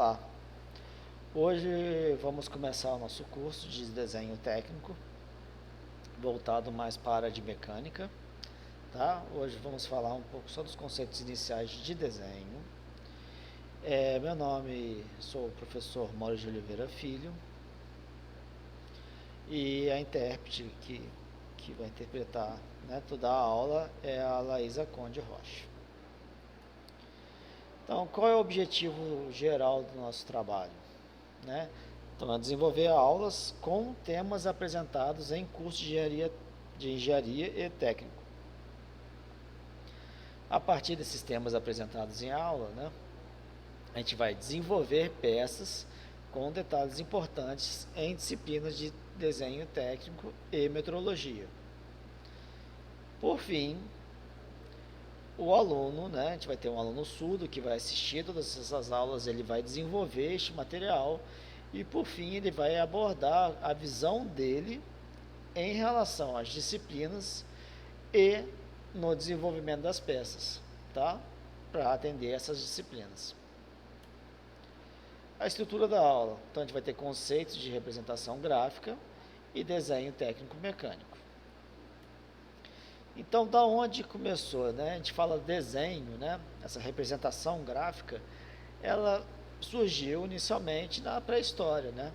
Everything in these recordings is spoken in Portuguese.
Olá, hoje vamos começar o nosso curso de desenho técnico, voltado mais para a área de mecânica, tá? Hoje vamos falar um pouco sobre os conceitos iniciais de desenho. Meu nome, sou o professor Mauro de Oliveira Filho, e a intérprete que vai interpretar, né, toda a aula é a Laísa Conde Rocha. Então, qual é o objetivo geral do nosso trabalho, né? Então, é desenvolver aulas com temas apresentados em curso de engenharia e técnico. A partir desses temas apresentados em aula, né, a gente vai desenvolver peças com detalhes importantes em disciplinas de desenho técnico e metrologia. Por fim, o aluno, né, a gente vai ter um aluno surdo que vai assistir todas essas aulas, ele vai desenvolver este material e, por fim, ele vai abordar a visão dele em relação às disciplinas e no desenvolvimento das peças, tá? Para atender essas disciplinas. A estrutura da aula, então a gente vai ter conceitos de representação gráfica e desenho técnico mecânico. Então, da onde começou, né? A gente fala desenho, né? Essa representação gráfica, ela surgiu inicialmente na pré-história, né?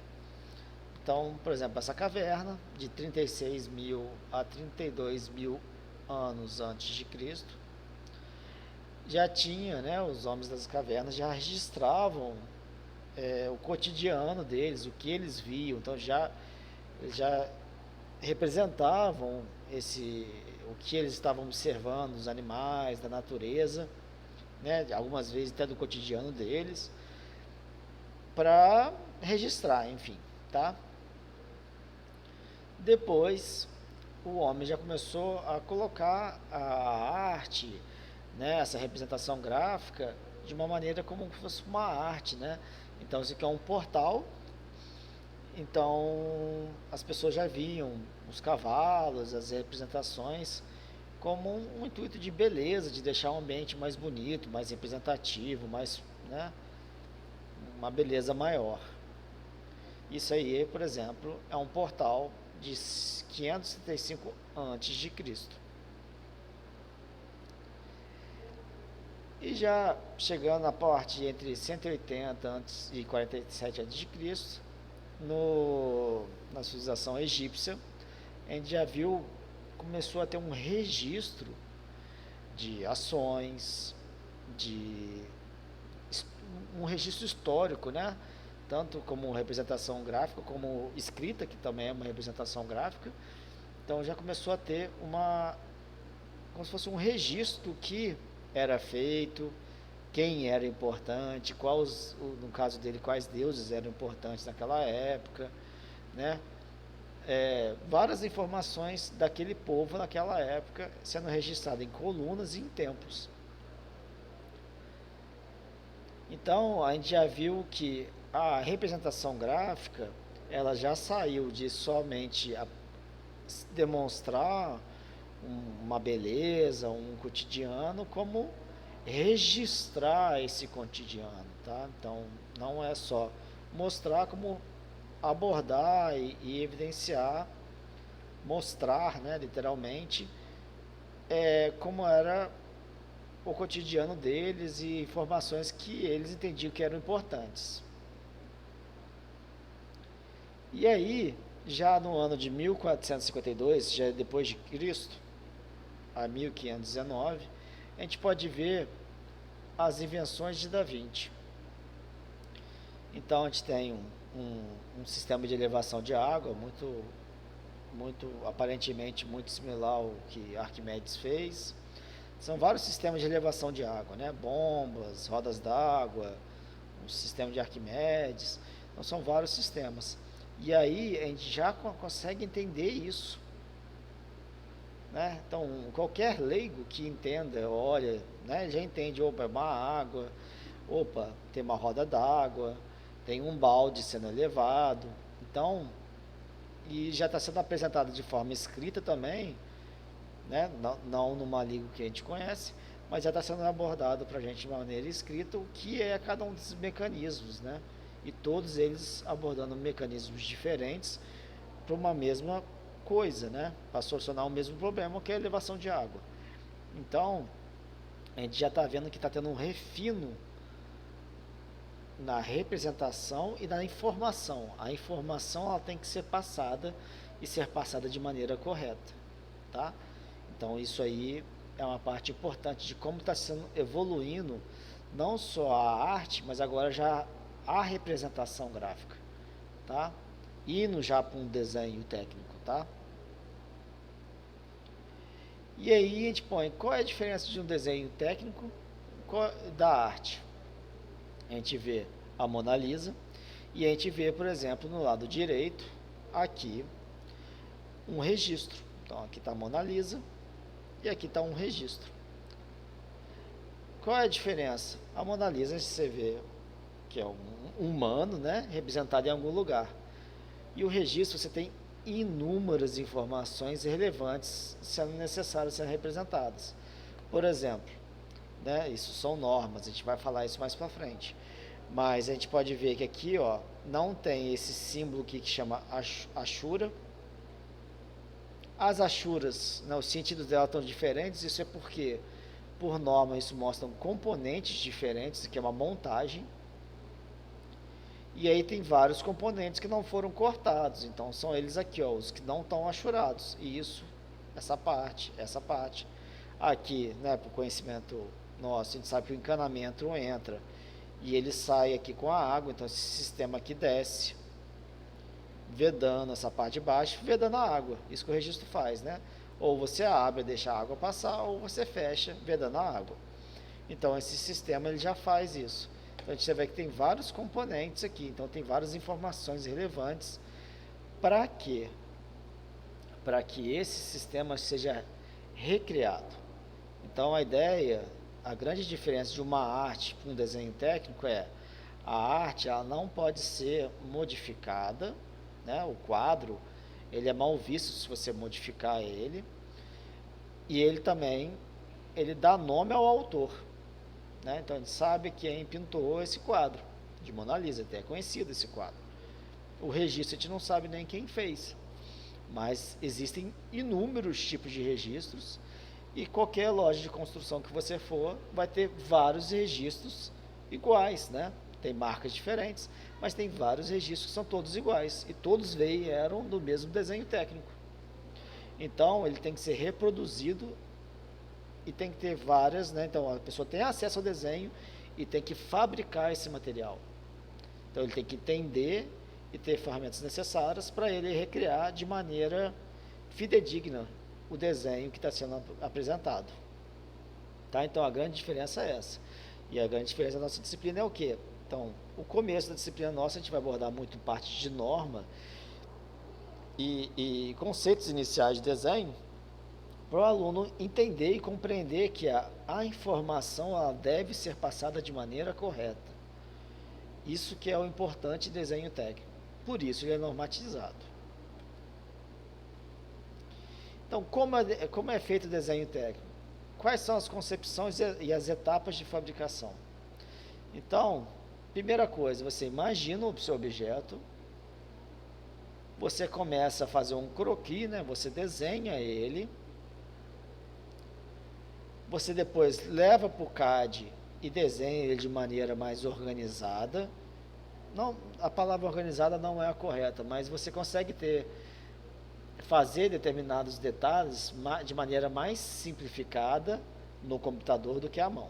Então, por exemplo, essa caverna de 36 mil a 32 mil anos antes de Cristo já tinha, né? Os homens das cavernas já registravam o cotidiano deles, o que eles viam, então já representavam o que eles estavam observando, os animais, da natureza, né, algumas vezes até do cotidiano deles, para registrar, enfim, tá? Depois, o homem já começou a colocar a arte, né, essa representação gráfica, de uma maneira como se fosse uma arte, né? Então, isso aqui é um portal. Então, as pessoas já viam os cavalos, as representações, como um intuito de beleza, de deixar o ambiente mais bonito, mais representativo, mais, né, uma beleza maior. Isso aí, por exemplo, é um portal de 575 a.C. E já chegando na parte entre 180 antes e 47 a.C., na civilização egípcia, a gente já viu, começou a ter um registro de ações, de um registro histórico, né? Tanto como representação gráfica, como escrita, que também é uma representação gráfica. Então já começou a ter como se fosse um registro do que era feito, quem era importante, no caso dele, quais deuses eram importantes naquela época, né? Várias informações daquele povo naquela época sendo registradas em colunas e em templos. Então, a gente já viu que a representação gráfica, ela já saiu de somente demonstrar uma beleza, um cotidiano, como registrar esse cotidiano, tá? Então, não é só mostrar, como abordar e evidenciar, mostrar, né, literalmente, como era o cotidiano deles e informações que eles entendiam que eram importantes. E aí, já no ano de 1452, já depois de Cristo, a 1519, a gente pode ver as invenções de Da Vinci. Então, a gente tem um sistema de elevação de água aparentemente muito similar ao que Arquimedes fez. São vários sistemas de elevação de água, né? Bombas, rodas d'água, um sistema de Arquimedes. Então, são vários sistemas. E aí a gente já consegue entender isso, né? Então, qualquer leigo que entenda, olha, né, já entende, opa, é uma água, opa, tem uma roda d'água, tem um balde sendo elevado. Então, e já está sendo apresentado de forma escrita também, né? Não numa língua que a gente conhece, mas já está sendo abordado para a gente de maneira escrita o que é cada um desses mecanismos, né? E todos eles abordando mecanismos diferentes para uma mesma coisa, né? Para solucionar o mesmo problema, que é a elevação de água. Então, a gente já está vendo que está tendo um refino na representação e na informação. A informação ela tem que ser passada e ser passada de maneira correta, tá? Então isso aí é uma parte importante de como está sendo evoluindo não só a arte, mas agora já a representação gráfica, tá? Indo já para um desenho técnico, tá? E aí a gente põe qual é a diferença de um desenho técnico da arte. A gente vê a Mona Lisa e a gente vê, por exemplo, no lado direito, aqui, um registro. Então aqui está a Mona Lisa e aqui está um registro. Qual é a diferença? A Mona Lisa você vê que é um humano, né, representado em algum lugar. E o registro você tem inúmeras informações relevantes sendo necessárias ser representadas. Por exemplo, né, isso são normas, a gente vai falar isso mais para frente. Mas a gente pode ver que aqui, ó, não tem esse símbolo aqui que chama Ashura. As Ashuras, né, os sentidos dela estão diferentes, isso é porque, por norma, isso mostra componentes diferentes, que é uma montagem. E aí tem vários componentes que não foram cortados, então são eles aqui, ó, os que não estão achurados. E isso, essa parte. Aqui, né, para o conhecimento nosso, a gente sabe que o encanamento entra e ele sai aqui com a água, então esse sistema aqui desce, vedando essa parte de baixo, vedando a água. Isso que o registro faz, né? Ou você abre e deixa a água passar, ou você fecha, vedando a água. Então esse sistema ele já faz isso. Então a gente vê que tem vários componentes aqui, então tem várias informações relevantes. Para quê? Para que esse sistema seja recriado. Então a ideia, a grande diferença de uma arte para um desenho técnico é a arte ela não pode ser modificada, né? O quadro ele é mal visto se você modificar ele, e ele também ele dá nome ao autor. Né? Então a gente sabe quem pintou esse quadro de Mona Lisa, até é conhecido esse quadro. O registro a gente não sabe nem quem fez, mas existem inúmeros tipos de registros e qualquer loja de construção que você for vai ter vários registros iguais, né? Tem marcas diferentes, mas tem vários registros que são todos iguais e todos vieram do mesmo desenho técnico. Então ele tem que ser reproduzido e tem que ter várias, né? Então a pessoa tem acesso ao desenho e tem que fabricar esse material. Então ele tem que entender e ter ferramentas necessárias para ele recriar de maneira fidedigna o desenho que está sendo apresentado. Tá? Então a grande diferença é essa. E a grande diferença da nossa disciplina é o quê? Então, o começo da disciplina nossa a gente vai abordar muito parte de norma e conceitos iniciais de desenho, para o aluno entender e compreender que a informação ela deve ser passada de maneira correta. Isso que é o importante desenho técnico. Por isso ele é normatizado. Então, como é feito o desenho técnico? Quais são as concepções e as etapas de fabricação? Então, primeira coisa, você imagina o seu objeto, você começa a fazer um croquis, né? Você desenha ele, você depois leva para o CAD e desenha ele de maneira mais organizada. Não, a palavra organizada não é a correta, mas você consegue fazer determinados detalhes de maneira mais simplificada no computador do que à mão.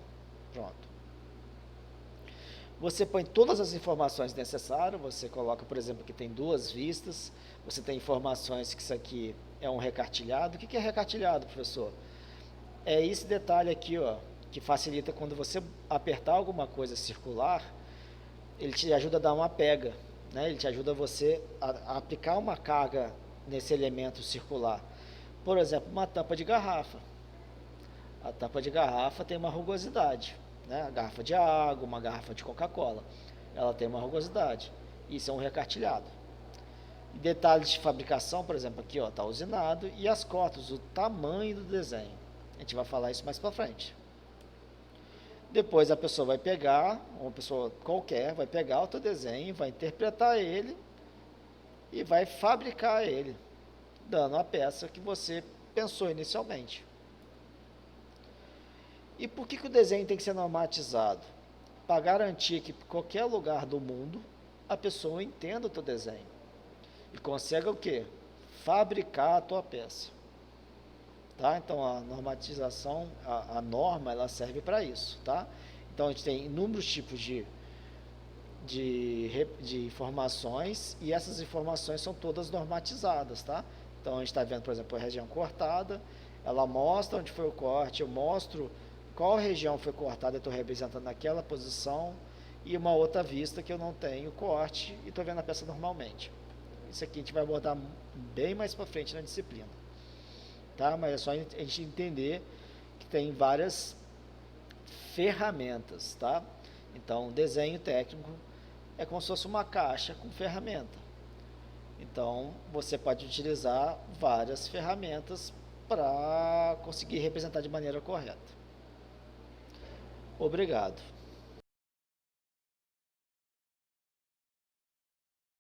Pronto. Você põe todas as informações necessárias, você coloca, por exemplo, que tem duas vistas, você tem informações que isso aqui é um recartilhado. O que é recartilhado, professor? É esse detalhe aqui, ó, que facilita quando você apertar alguma coisa circular, ele te ajuda a dar uma pega, né? Ele te ajuda você a aplicar uma carga nesse elemento circular. Por exemplo, uma tampa de garrafa. A tampa de garrafa tem uma rugosidade, né? A garrafa de água, uma garrafa de Coca-Cola, ela tem uma rugosidade. Isso é um recartilhado. E detalhes de fabricação, por exemplo, aqui está usinado, e as cotas, o tamanho do desenho. A gente vai falar isso mais para frente. Depois a pessoa vai pegar, uma pessoa qualquer, vai pegar o teu desenho, vai interpretar ele e vai fabricar ele, dando a peça que você pensou inicialmente. E por que o desenho tem que ser normatizado? Para garantir que em qualquer lugar do mundo a pessoa entenda o teu desenho e consiga o quê? Fabricar a tua peça. Tá? Então a normatização, a norma, ela serve para isso. Tá? Então a gente tem inúmeros tipos de informações e essas informações são todas normatizadas. Tá? Então a gente está vendo, por exemplo, a região cortada, ela mostra onde foi o corte, eu mostro qual região foi cortada, eu estou representando naquela posição, e uma outra vista que eu não tenho corte e estou vendo a peça normalmente. Isso aqui a gente vai abordar bem mais para frente na disciplina. Tá? Mas é só a gente entender que tem várias ferramentas. Tá? Então, desenho técnico é como se fosse uma caixa com ferramenta. Então, você pode utilizar várias ferramentas para conseguir representar de maneira correta. Obrigado.